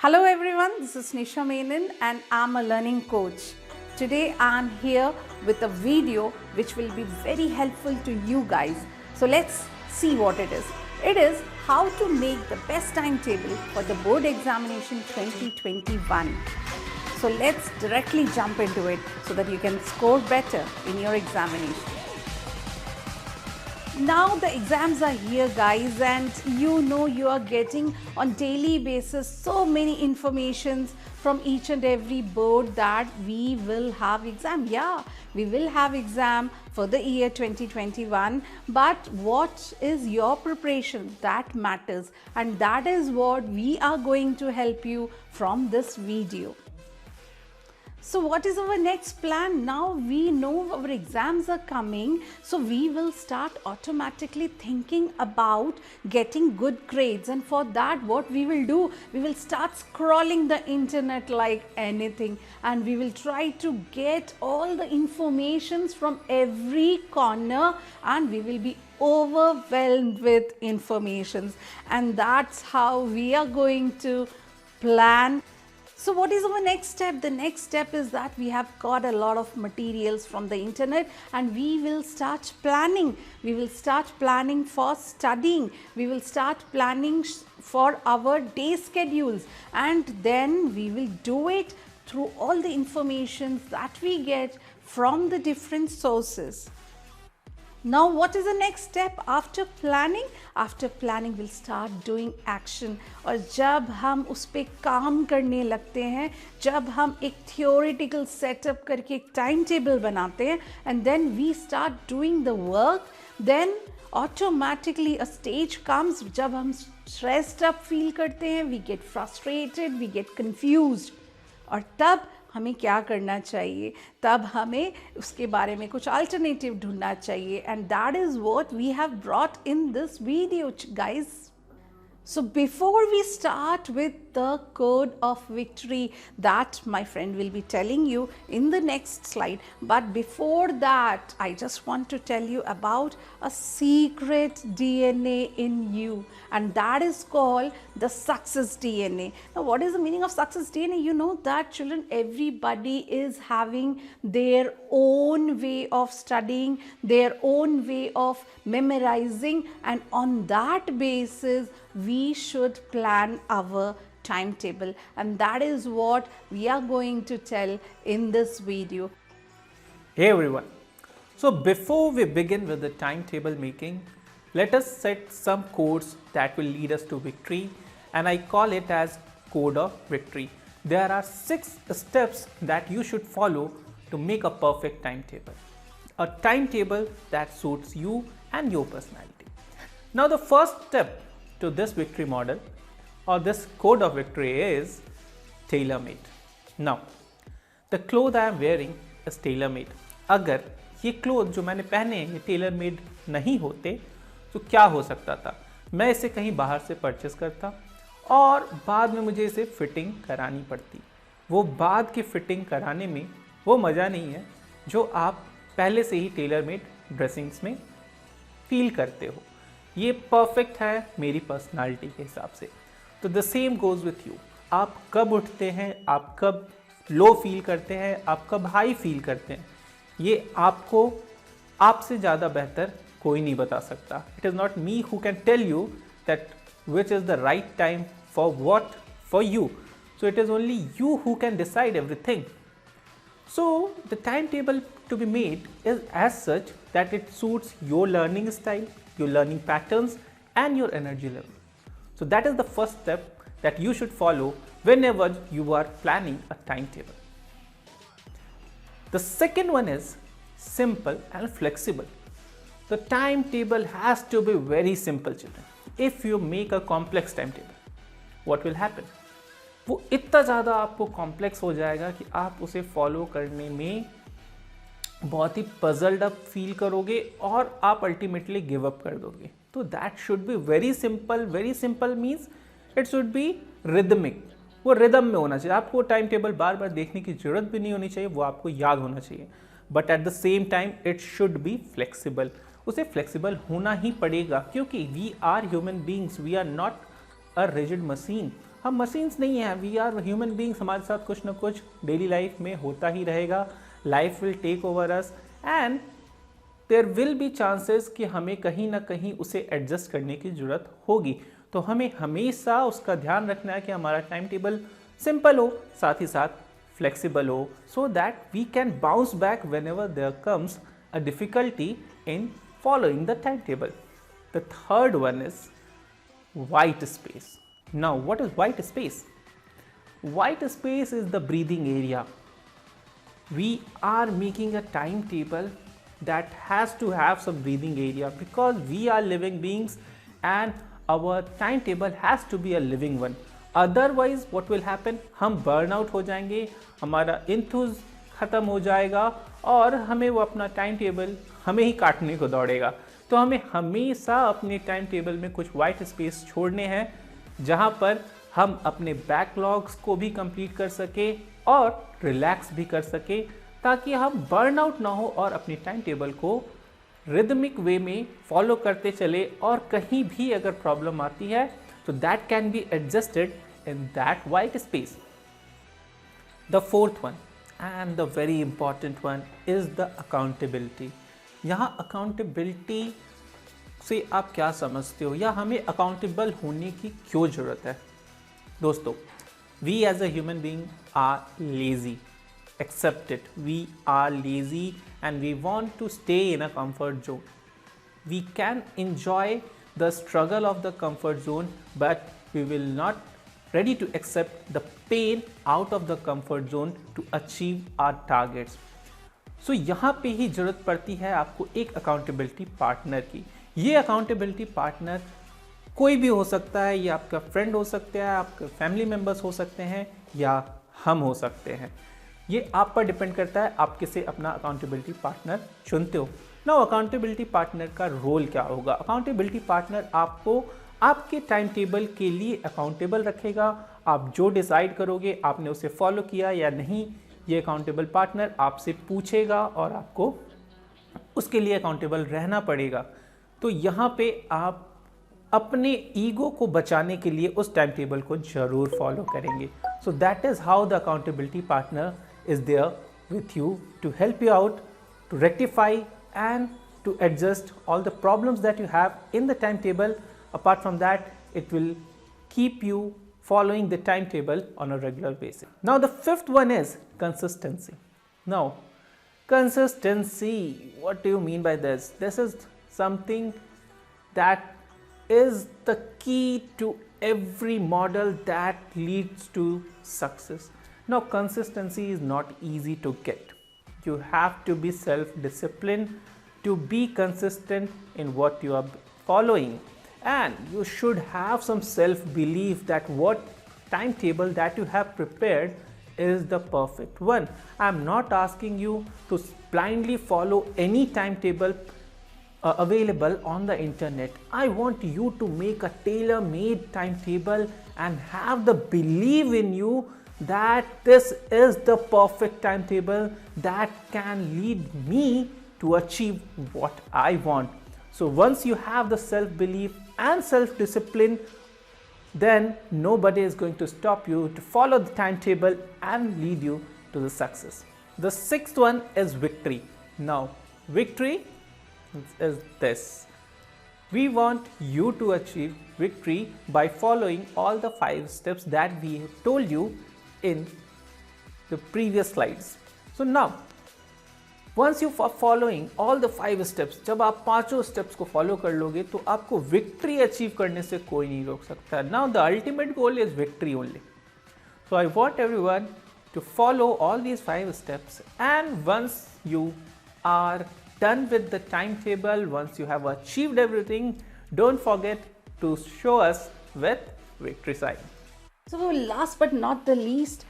Hello everyone, this is Nisha Menon and I'm a learning coach. Today I'm here with a video which will be very helpful to you guys. So let's see what it is. It is how to make the best timetable for the board examination 2021. So let's directly jump into it so that you can score better in your examination. Now the exams are here guys, and you are getting on daily basis so many informations from each and every board that we will have exam. Yeah, we will have exam for the year 2021, but what is your preparation? That matters, and that is what we are going to help you from this video. So what is our next plan? Now we know our exams are coming, so we will start automatically thinking about getting good grades, and for that what we will do, we will start scrolling the internet like anything, and we will try to get all the informations from every corner, and we will be overwhelmed with informations, and that's how we are going to plan. So what is our next step? The next step is that we have got a lot of materials from the internet, and we will start planning. We will start planning for studying. We will start planning for our day schedules, and then we will do it through all the information that we get from the different sources. Now what is the next step after planning? After planning we'll start doing action, और जब हम उस पे काम करने लगते हैं, जब हम एक theoretical setup करके एक timetable बनाते हैं, and then we start doing the work, then automatically a stage comes जब हम stressed up feel करते हैं, we get frustrated, we get confused, और तब हमें क्या करना चाहिए? तब हमें उसके बारे में कुछ अल्टरनेटिव ढूंढना चाहिए, and that is what we have brought in this video guys. So before we start with the code of victory that my friend will be telling you in the next slide, but before that I just want to tell you about a secret DNA in you, and that is called the success DNA. Now what is the meaning of success DNA? You know that children, everybody is having their own way of studying, their own way of memorizing, and on that basis we should plan our timetable, and that is what we are going to tell in this video. Hey everyone, so before we begin with the timetable making, let us set some codes that will lead us to victory, and I call it as code of victory. There are 6 steps that you should follow to make a perfect timetable, a timetable that suits you and your personality. Now the first step to this victory model or this code of victory is tailor-made. Now the cloth I am wearing is tailor-made. अगर ये cloth जो मैंने पहने ये tailor made नहीं होते तो क्या हो सकता था? मैं इसे कहीं बाहर से परचेस करता और बाद में मुझे इसे फिटिंग करानी पड़ती. वो बाद की फिटिंग कराने में वो मज़ा नहीं है जो आप पहले से ही टेलर मेड ड्रेसिंग्स में फील करते हो. ये परफेक्ट है मेरी पर्सनालिटी के हिसाब से. तो the same goes with you. आप कब उठते हैं, आप कब लो फील करते हैं, आप कब हाई फील करते हैं, ये आपको आपसे ज़्यादा बेहतर कोई नहीं बता सकता. It is not me who can tell you that which is the right time for what for you. So it is only you who can decide everything. So the timetable to be made is as such that it suits your learning style, your learning patterns and your energy level. So that is the first step that you should follow whenever you are planning a timetable. The second one is simple and flexible. The timetable has to be very simple, children. If you make a complex timetable, what will happen? वो इतना ज़्यादा आपको complex हो जाएगा कि आप उसे follow करने में बहुत ही पजल्ड अप फील करोगे और आप अल्टीमेटली गिव अप कर दोगे. तो that should be very simple. Very simple means it should B rhythmic. वो रिदम में होना चाहिए. आपको टाइम टेबल बार बार देखने की जरूरत भी नहीं होनी चाहिए, वो आपको याद होना चाहिए. But at the same time it should be flexible. उसे फ्लेक्सिबल होना ही पड़ेगा क्योंकि we are human beings, we are not a rigid machine. हम मशीन्स नहीं हैं, वी आर ह्यूमन बींग्स, हमारे साथ कुछ ना कुछ डेली लाइफ में होता ही रहेगा. Life will take over us and there will be chances कि हमें कहीं ना कहीं उसे एडजस्ट करने की ज़रूरत होगी. तो हमें हमेशा उसका ध्यान रखना है कि हमारा टाइम टेबल सिंपल हो, साथ ही साथ फ्लेक्सिबल हो, so that we can bounce back whenever there comes a difficulty in following the timetable. The third one is white space. Now, what is white space? White space is the breathing area. We are making a timetable that has to have some breathing area because we are living beings and our timetable has to be a living one. Otherwise, what will happen? हम burn out हो जाएंगे, हमारा enthus खत्म हो जाएगा और हमें वो अपना टाइम टेबल हमें ही काटने को दौड़ेगा. तो हमें हमेशा अपने टाइम टेबल में कुछ वाइट स्पेस छोड़ने हैं जहाँ पर हम अपने बैकलॉग्स को भी कंप्लीट कर सके और रिलैक्स भी कर सके, ताकि हम बर्नआउट ना हो और अपने टाइम टेबल को रिदमिक वे में फॉलो करते चले और कहीं भी अगर प्रॉब्लम आती है तो that can be adjusted in that white space. The fourth one and the very important one is the accountability. यहाँ अकाउंटेबिलिटी से आप क्या समझते हो या हमें अकाउंटेबल होने की क्यों ज़रूरत है? दोस्तों, we as a human being are lazy, accept it, we are lazy and we want to stay in a comfort zone. We can enjoy the struggle of the comfort zone, but we will not ready to accept the pain out of the comfort zone to achieve our targets. सो यहाँ पे ही ज़रूरत पड़ती है आपको एक accountability partner की. ये accountability partner कोई भी हो सकता है, ये आपका फ्रेंड हो सकता है, आपके फैमिली मेम्बर्स हो सकते हैं या हम हो सकते हैं. ये आप पर डिपेंड करता है आप किसे अपना अकाउंटेबिलिटी पार्टनर चुनते हो. नाउ अकाउंटेबिलिटी पार्टनर का रोल क्या होगा? अकाउंटेबिलिटी पार्टनर आपको आपके टाइम टेबल के लिए अकाउंटेबल रखेगा. आप जो डिसाइड करोगे आपने उसे फॉलो किया या नहीं, ये अकाउंटेबल पार्टनर आपसे पूछेगा और आपको उसके लिए अकाउंटेबल रहना पड़ेगा. तो यहाँ पे आप अपने ईगो को बचाने के लिए उस टाइम टेबल को ज़रूर फॉलो करेंगे. So that is how the accountability partner is there with you to help you out, to rectify and to adjust all the problems that you have in the timetable. Apart from that, it will keep you following the timetable on a regular basis. Now the fifth one is consistency. Now consistency, what do you mean by this? This is something that is the key to every model that leads to success. Now consistency is not easy to get. You have to be self-disciplined to be consistent in what you are following. And you should have some self-belief that what timetable that you have prepared is the perfect one. I'm not asking you to blindly follow any timetable available on the internet. I want you to make a tailor-made timetable and have the belief in you that this is the perfect timetable that can lead me to achieve what I want. So once you have the self-belief and self-discipline, then nobody is going to stop you to follow the timetable and lead you to the success. The sixth one is victory. Now, victory is this. We want you to achieve victory by following all the 5 steps that we have told you in the previous slides. So now, once you are following all the 5 steps, जब आप 5 steps को follow कर लोगे तो आपको victory achieve करने से कोई नहीं रोक सकता. Now the ultimate goal is victory only. So I want everyone to follow all these 5 steps, and once you are done with the timetable, once you have achieved everything, don't forget to show us with victory sign. So last but not the least,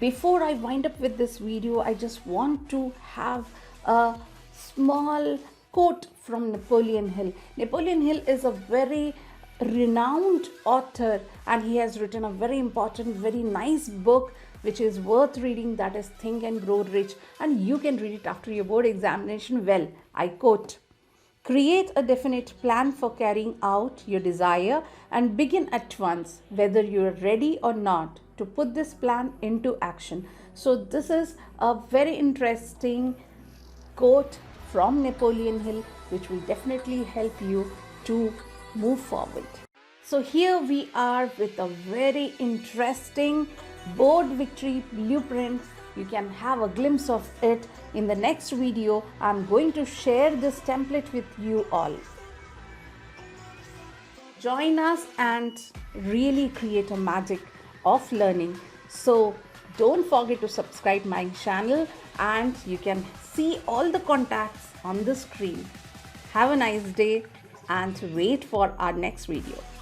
before I wind up with this video, I just want to have a small quote from Napoleon Hill. Napoleon Hill is a very renowned author and he has written a very important, very nice book which is worth reading, that is Think and Grow Rich, and you can read it after your board examination. Well, I quote, Create a definite plan for carrying out your desire and begin at once, whether you are ready or not, to put this plan into action. So, this is a very interesting quote from Napoleon Hill, which will definitely help you to move forward. So, here we are with a very interesting board victory blueprint. You can have a glimpse of it in the next video. I'm going to share this template with you all. Join us and really create a magic of learning. So don't forget to subscribe my channel, and you can see all the contacts on the screen. Have a nice day and wait for our next video.